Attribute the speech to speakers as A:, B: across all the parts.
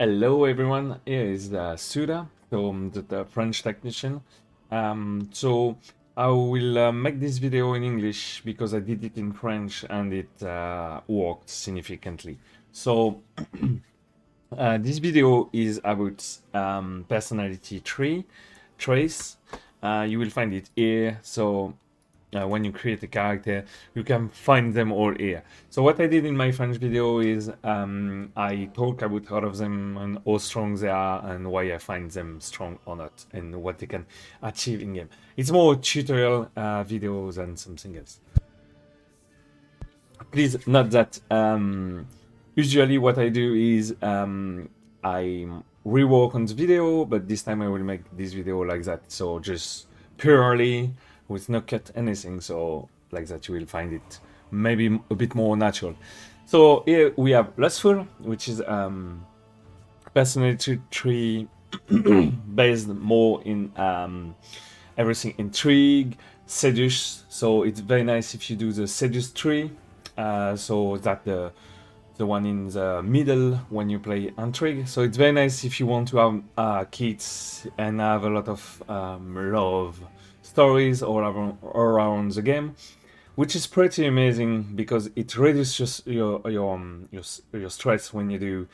A: Hello everyone, here is SSouda, so the French technician. So I will make this video in English because I did it in French and it worked significantly. So this video is about personality traits. You will find it here. So when you create a character, you can find them all here. So what I did in my French video is I talk about all of them and how strong they are and why I find them strong or not and what they can achieve in game. It's more tutorial videos than something else. Please note that usually what I do is I rework on the video, but this time I will make this video like that. So just purely with no cut anything, so like that you will find it maybe a bit more natural. So here we have Lustful, which is personality tree based more in everything intrigue, seduce. So it's very nice if you do the seduce tree, so that the one in the middle when you play intrigue. So it's very nice if you want to have kids and have a lot of love stories all around the game, which is pretty amazing because it reduces your stress when you do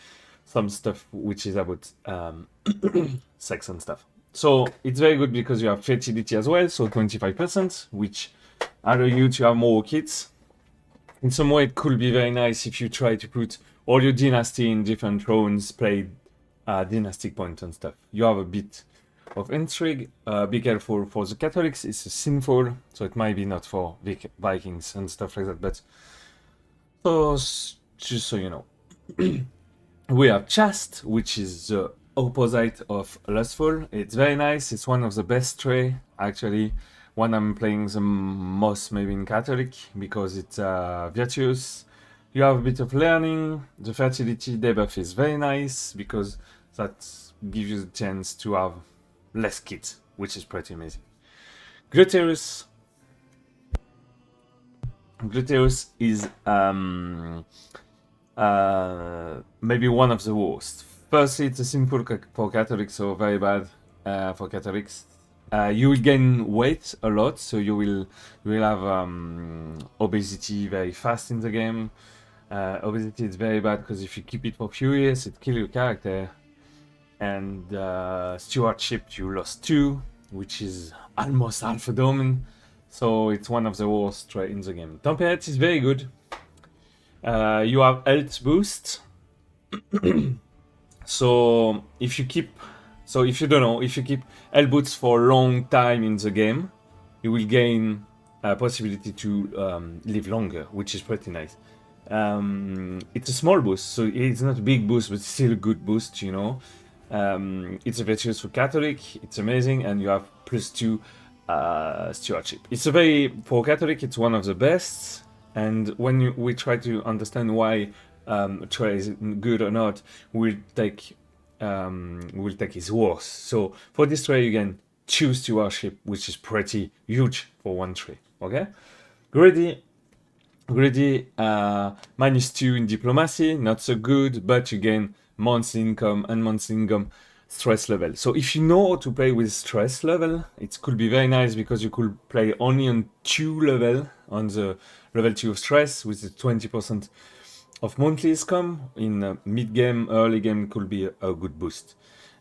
A: some stuff which is about sex and stuff. So it's very good because you have fertility as well, so 25%, which allow you to have more kids. In some way, it could be very nice if you try to put all your dynasty in different thrones, play dynastic points and stuff. You have a bit of intrigue. Be careful for the Catholics, it's sinful, so it might be not for Vikings and stuff like that, but so just so you know. We have chaste, which is the opposite of lustful. It's very nice, it's one of the best traits, actually. One I'm playing the most maybe in Catholic, because it's virtuous. You have a bit of learning. The fertility debuff is very nice, because that gives you the chance to have less kids, which is pretty amazing. Gluttonous is maybe one of the worst. Firstly, it's a sinful for Catholics, so very bad for Catholics. You will gain weight a lot, so you will have obesity very fast in the game. Obesity is very bad because if you keep it for a few years, it kills your character. And stewardship, you lost 2, which is almost half a domain. So it's one of the worst traits in the game. Temperate is very good. You have health boost. So if you keep health boosts for a long time in the game, you will gain a possibility to live longer, which is pretty nice. It's a small boost, so it's not a big boost, but still a good boost, you know. It's a virtuous for Catholic, it's amazing, and you have +2 stewardship. It's for Catholic, it's one of the best. And when we try to understand why a trait is good or not, we'll take his worst. So for this trait, you can choose stewardship, which is pretty huge for one trait. Okay, greedy, -2 in diplomacy, not so good, but you gain monthly income and monthly income stress level. So if you know how to play with stress level, it could be very nice because you could play only on 2 level, on the level 2 of stress, with the 20% of monthly income. In mid-game, early game could be a good boost.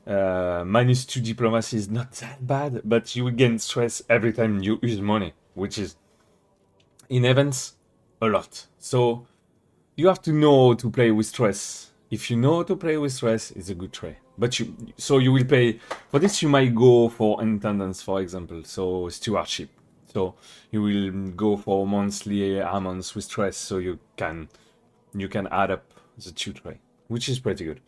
A: -2 diplomacy is not that bad, but you will gain stress every time you use money, which is, in events, a lot. So you have to know how to play with stress. If you know how to play with stress, it's a good trait. But you will pay for this. You might go for intendance, for example, so stewardship. So you will go for monthly amounts with stress, so you can add up the 2 trait, which is pretty good.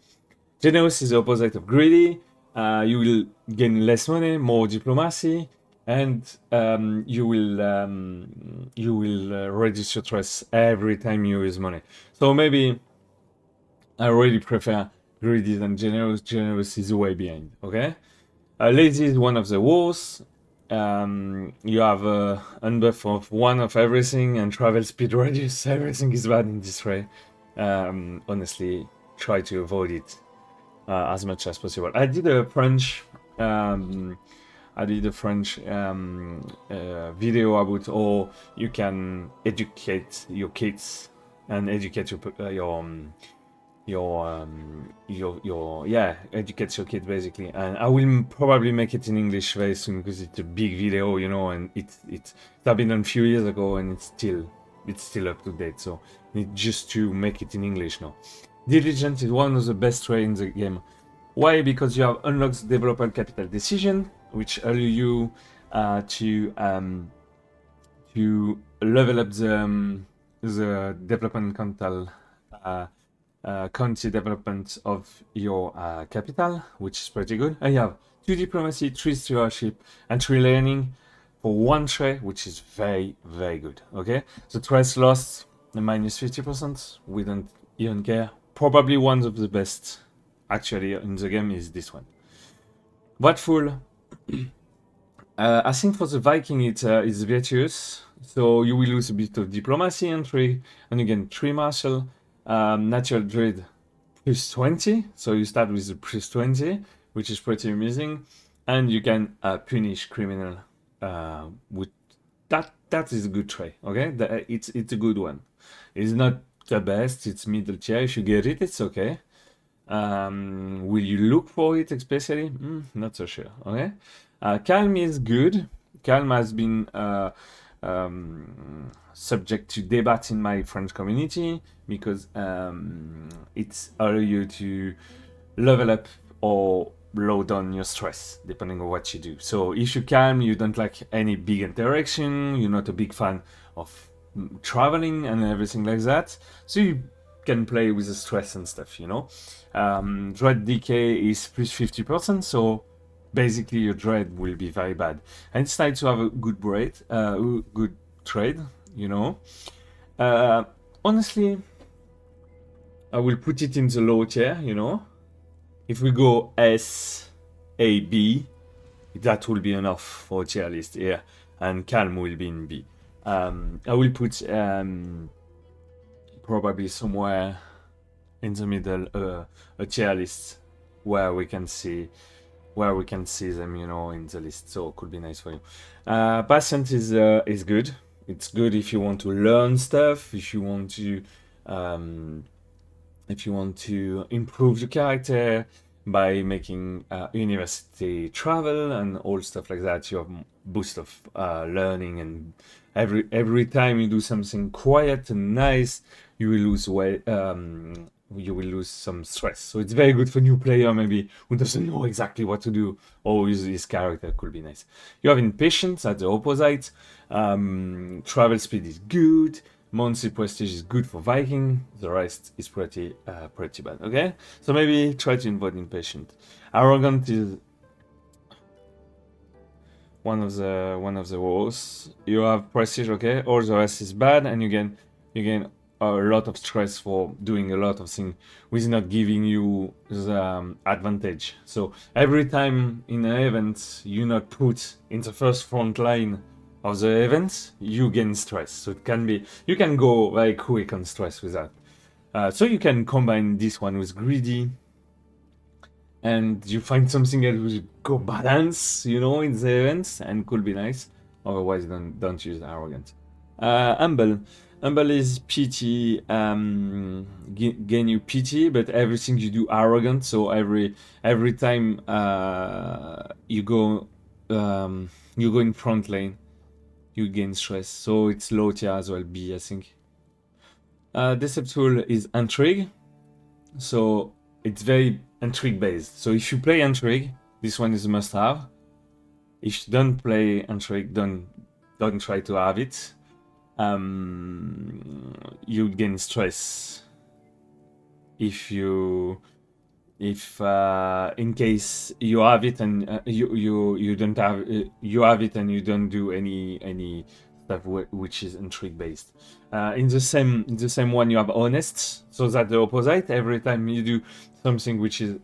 A: Generous is the opposite of greedy. You will gain less money, more diplomacy, and you will reduce your stress every time you use money. So maybe I really prefer greedy than generous. Generous is way behind. Okay, lazy is one of the worst. You have a unbuff of 1 of everything and travel speed radius. Everything is bad in this trait. Honestly, try to avoid it as much as possible. I did a French video about how you can educate your kids and educate educate your kids basically. And I will probably make it in English very soon because it's a big video, you know, and it's been done a few years ago and it's still up to date. So I need just to make it in English now. Diligence is one of the best traits in the game. Why? Because you have unlocked developer capital decision, which allow you to level up the development currency development of your capital, which is pretty good. And you have 2 diplomacy, 3 stewardship, and 3 learning for 1 trait, which is very, very good. Okay, the traits lost minus 50%. We don't even care. Probably one of the best actually in the game is this one. Grateful. I think for the Viking it's virtuous, so you will lose a bit of diplomacy and 3, and again 3 martial, natural dread plus 20, so you start with the plus 20, which is pretty amazing, and you can punish criminal with that. That is a good trait. Okay, it's a good one. It's not the best. It's middle tier. If you get it, it's okay. Will you look for it especially? Not so sure. Okay. Calm is good. Calm has been subject to debate in my French community because it's allow you to level up or low down your stress depending on what you do. So if you calm, you don't like any big interaction, you're not a big fan of traveling and everything like that, so you can play with the stress and stuff, you know. Dread decay is plus 50%, so basically your dread will be very bad, and it's nice to have a good good trade, you know. Honestly, I will put it in the low tier, you know. If we go S, A, B, that will be enough for tier list here, and calm will be in B. I will put probably somewhere in the middle a tier list where we can see them, you know, in the list. So it could be nice for you. Patient is good. It's good if you want to learn stuff, if you want to improve your character by making university travel and all stuff like that. You have boost of learning, and every time you do something quiet and nice, you will lose weight. You will lose some stress. So it's very good for new player maybe who doesn't know exactly what to do or use his character. Could be nice. You have Impatience at the opposite. Travel speed is good. Monthly prestige is good for Viking. The rest is pretty bad. Okay, so maybe try to invite Impatient. Arrogant is one of the worst. You have prestige, okay, all the rest is bad, and you gain a lot of stress for doing a lot of things with not giving you the advantage. So every time in an event you not put in the first front line of the event, you gain stress. So it can be, you can go very quick on stress with that. So you can combine this one with greedy, and you find something that will go balance, you know, in the events, and could be nice. Otherwise, don't use arrogant. Humble is pity, gain you pity, but everything you do arrogant. So every time you go in front lane, you gain stress. So it's low tier as well, B, I think. Deceitful is intrigue, so it's very intrigue based. So if you play intrigue, this one is a must have. If you don't play intrigue, don't try to have it. You gain stress if in case you have it and you don't have you have it and you don't do any stuff which is intrigue based. In the same one you have honest, so that the opposite. Every time you do something which is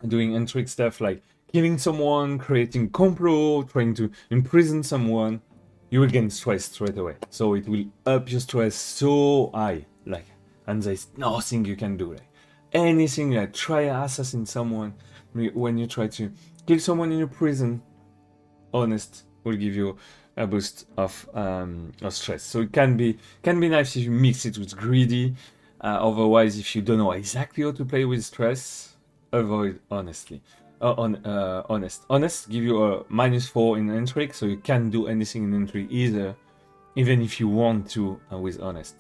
A: doing intrigue stuff like killing someone, creating complot, trying to imprison someone, you will gain stress straight away. So it will up your stress so high, like, and there's nothing you can do. Like, anything, like try assassin someone, when you try to kill someone in a prison, honest will give you a boost of stress. So it can be nice if you mix it with greedy. Otherwise, if you don't know exactly how to play with stress, avoid honestly. Honest give you a -4 in intrigue, so you can't do anything in intrigue either, even if you want to with honest.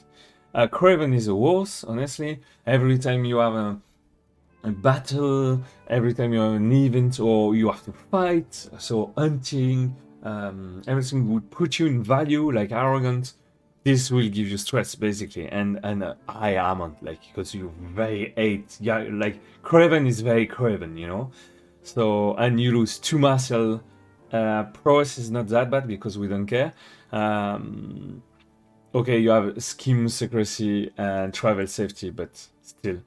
A: Craven is a worse, honestly. Every time you have a battle, every time you have an event or you have to fight, so hunting, everything would put you in value, like arrogance. This will give you stress basically, and high amount, like because you very hate, yeah, like Craven is very Craven, you know. So and you lose 2 muscle. Prowess is not that bad because we don't care. Okay, you have scheme, secrecy, and travel safety, but still,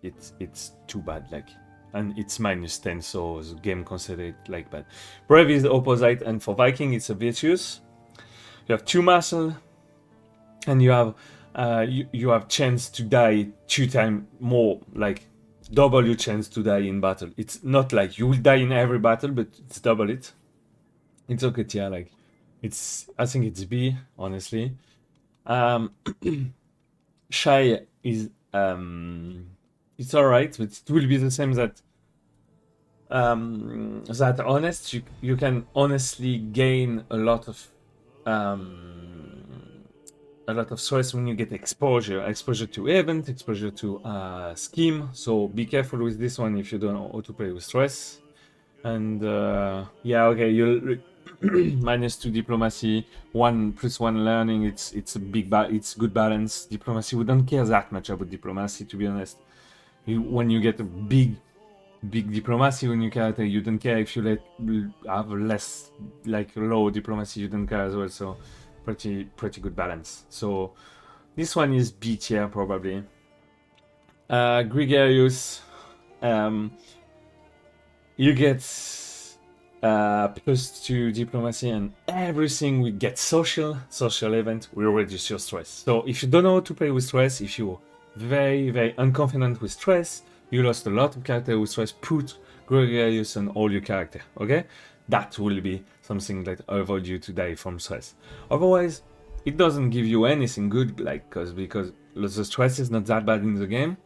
A: it's too bad. Like, and it's -10, so the game considered it like bad. Brave is the opposite, and for Viking, it's a virtuous. You have 2 muscle, and you have you have chance to die 2 times more, like double your chance to die in battle. It's not like you will die in every battle, but it's double it. It's okay, yeah, like. I think it's B, honestly. Shy is it's alright, but it will be the same that honest. You can honestly gain a lot of stress when you get exposure to event, exposure to scheme. So be careful with this one if you don't know how to play with stress. And yeah, okay, you'll -2 diplomacy, 1+1 learning. It's a it's good balance. Diplomacy, we don't care that much about diplomacy, to be honest. When you get a big diplomacy when you character, you don't care if you have less, like low diplomacy, you don't care as well. So pretty good balance. So this one is B tier probably. Gregarious, you get +2 diplomacy, and everything we get social event will reduce your stress. So if you don't know how to play with stress, if you're very unconfident with stress, you lost a lot of character with stress, put gregarious on all your character, okay? That will be something that avoid you to die from stress. Otherwise, it doesn't give you anything good, like because the stress is not that bad in the game,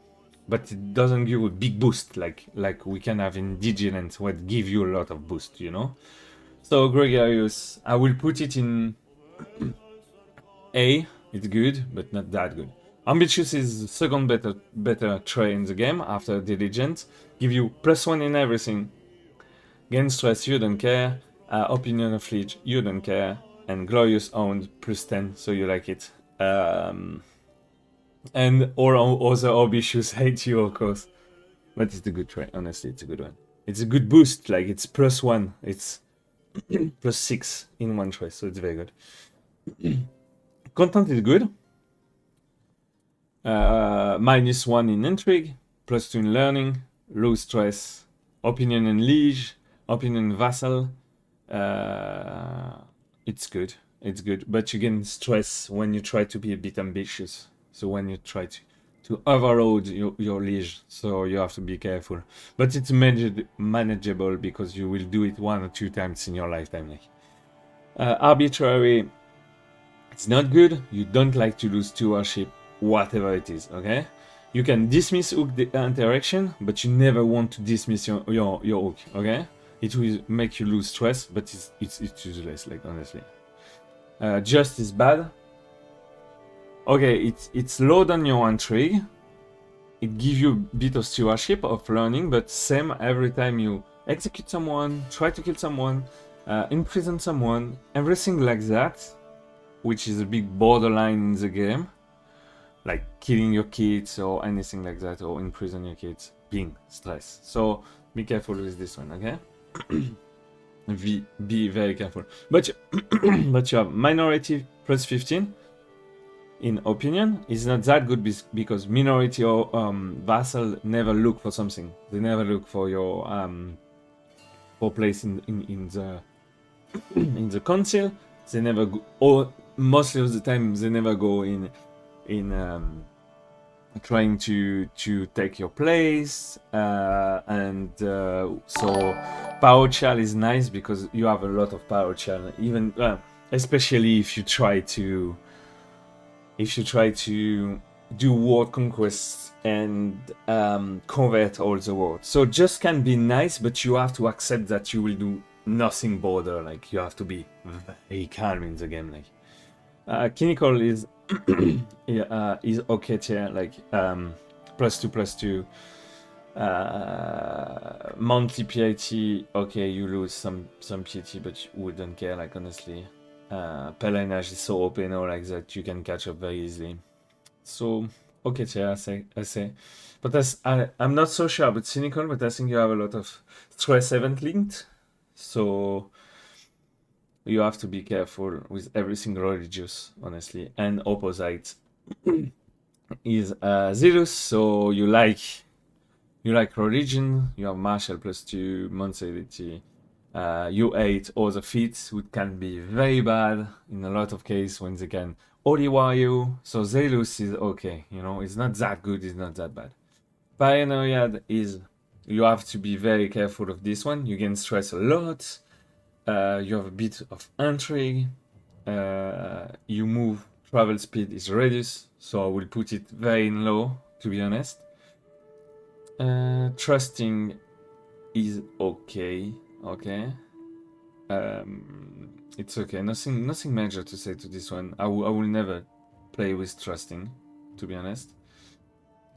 A: but it doesn't give a big boost like we can have in Diligence, what give you a lot of boost, you know. So gregarious, I will put it in A. It's good, but not that good. Ambitious is the second better trait in the game after Diligence. Give you +1 in everything. Gain stress, you don't care. Opinion of Leech, you don't care. And Glorious owned +10, so you like it. And or other ambitious hate you, of course. But it's a good trait, honestly, it's a good one. It's a good boost, like it's +1. It's +6 in one trait, so it's very good. Content is good. -1 in intrigue, +2 in learning, low stress, opinion and liege, opinion and vassal. It's good, but you get stress when you try to be a bit ambitious. So when you try to overload your liege, so you have to be careful. But it's manageable because you will do it 1 or 2 times in your lifetime. Like. Arbitrary, it's not good. You don't like to lose stewardship, whatever it is, okay? You can dismiss hook the interaction, but you never want to dismiss your hook, okay? It will make you lose stress, but it's useless, like, honestly. Just is bad. Okay, it's low on your intrigue. It gives you a bit of stewardship, of learning, but same every time you execute someone, try to kill someone, imprison someone, everything like that, which is a big borderline in the game, like killing your kids or anything like that, or imprison your kids, being stress. So be careful with this one, okay? Be very careful. But but you have minority +15. In opinion, is not that good because minority or vassal never look for something. They never look for your for place in the in the council. They never go, or mostly of the time they never go in trying to take your place, and so power chal is nice because you have a lot of power chal, even especially if you try to do world conquests and convert all the world. So just can be nice, but you have to accept that you will do nothing border. Like you have to be very calm in the game. Like Cynical is is okay tier, like +2/+2. Monthly piety, okay, you lose some piety, but you wouldn't care, like honestly. Pelerinage is so OP now, like that you can catch up very easily. So okay tier, I say. But I'm not so sure about Cynical, but I think you have a lot of stress event linked. So you have to be careful with every single religious, honestly. And opposite is Zilus, so you like religion, you have martial +2, mentality. You hate all the feats, which can be very bad in a lot of cases when they can Oliwire you. So Zilus is okay, you know, it's not that good, it's not that bad. Paranoia is, you have to be very careful of this one. You can stress a lot. You have a bit of intrigue. You move, travel speed is reduced, so I will put it very low, to be honest. Trusting is okay. It's okay. Nothing major to say to this one. I will never play with trusting, to be honest.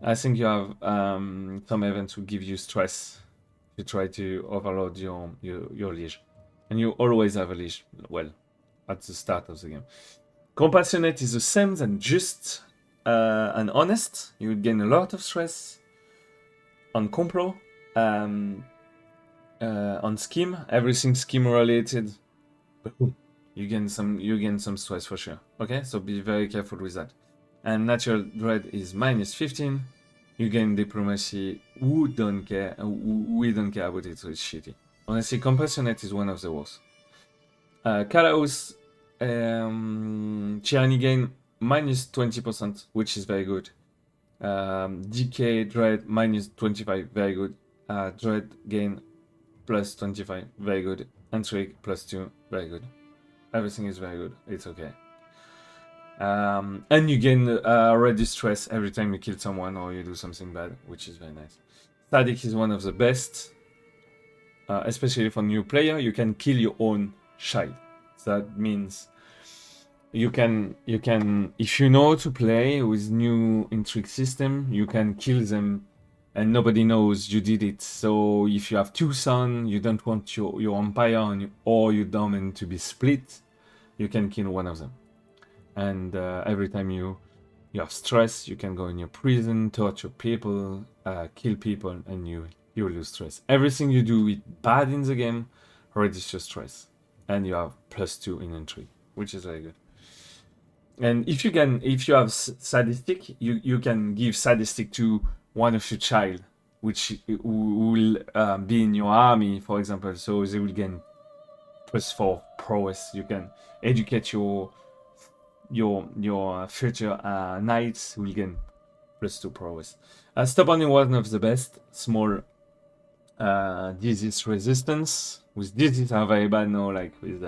A: I think you have some events will give you stress if you try to overload your liege. And you always have a liege, well, at the start of the game. Compassionate is the same than just and honest. You would gain a lot of stress. On compro, on scheme, everything scheme related, you gain some stress for sure. Okay, so be very careful with that. And natural dread is -15. You gain diplomacy. We don't care about it, so it's shitty. Honestly, compassionate is one of the worst. Kalaos, Tyranny gain -20%, which is very good. DK Dread -25, very good. Dread gain +25, very good. Intrigue +2, very good. Everything is very good. It's okay. And you gain reduced stress every time you kill someone or you do something bad, which is very nice. Sadistic is one of the best, especially for new player. You can kill your own child. That means you can if you know to play with new intrigue system, you can kill them and nobody knows you did it. So if you have two sons, you don't want your empire or your domain to be split, you can kill one of them. And every time you have stress, you can go in your prison, torture people, kill people, and you lose stress. Everything you do bad in the game reduces your stress, and you have +2 in intrigue, which is very good. And if you have sadistic, you can give sadistic to one of your child, which will be in your army, for example. So they will gain +4 prowess. You can educate your future knights will gain +2 prowess. Stubborn is one of the best. Small disease resistance. With disease are very bad now, like with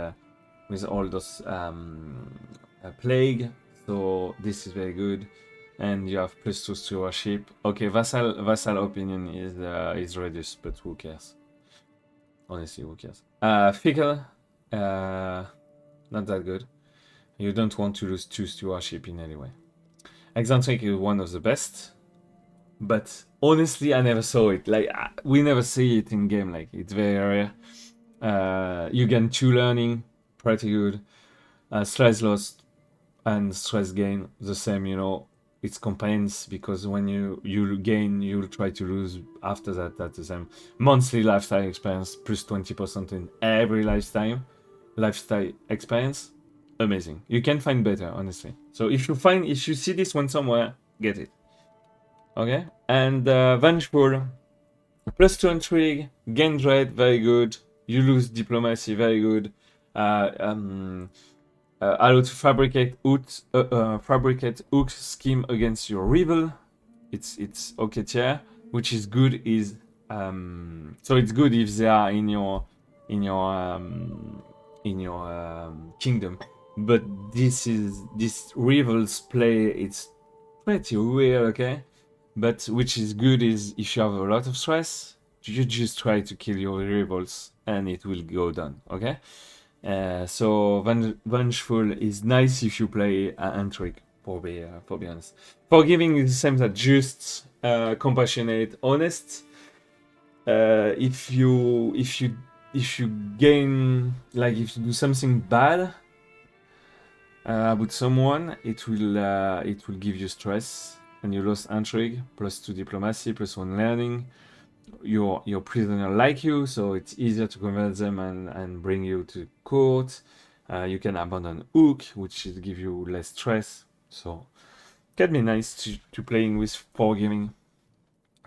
A: all those plague. So this is very good. And you have +2 stewardship. Okay, vassal opinion is reduced, but who cares? Honestly, who cares? Fickle, not that good. You don't want to lose 2 stewardship in any way. Eccentric is one of the best, but honestly, I never saw it. Like we never see it in game. Like it's very rare. You gain 2 learning, pretty good. Stress lost and stress gain the same. You know, it's compensates because when you gain, you'll try to lose after that. That's the same. Monthly lifestyle experience +20% in every lifestyle experience. Amazing. You can find better, honestly. So if you see this one somewhere, get it. Okay. And Vengeful, +2 intrigue, gain dread, very good. You lose diplomacy, very good. Allow to fabricate hook scheme against your rival. it's okay tier, which is good. Is so it's good if they are in your kingdom, but this rivals play, it's pretty weird, okay? But which is good is if you have a lot of stress, you just try to kill your rivals and it will go down, okay? So Vengeful is nice if you play Intrigue, for be honest. Forgiving is the same as just, compassionate, honest. If you gain, like if you do something bad about someone, it will give you stress, and you lost intrigue, +2 diplomacy, +1 learning. Your prisoner like you, so it's easier to convert them and bring you to court. You can abandon hook, which will give you less stress. So can be nice to playing with forgiving,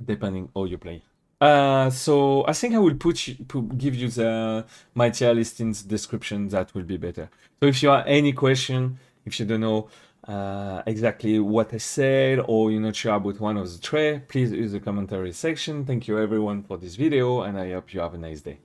A: depending how you play. So I think I will give you my tier list in the description. That will be better. So if you have any question, if you don't know exactly what I said, or you're not sure about one of the traits, please use the commentary section. Thank you everyone for this video, and I hope you have a nice day.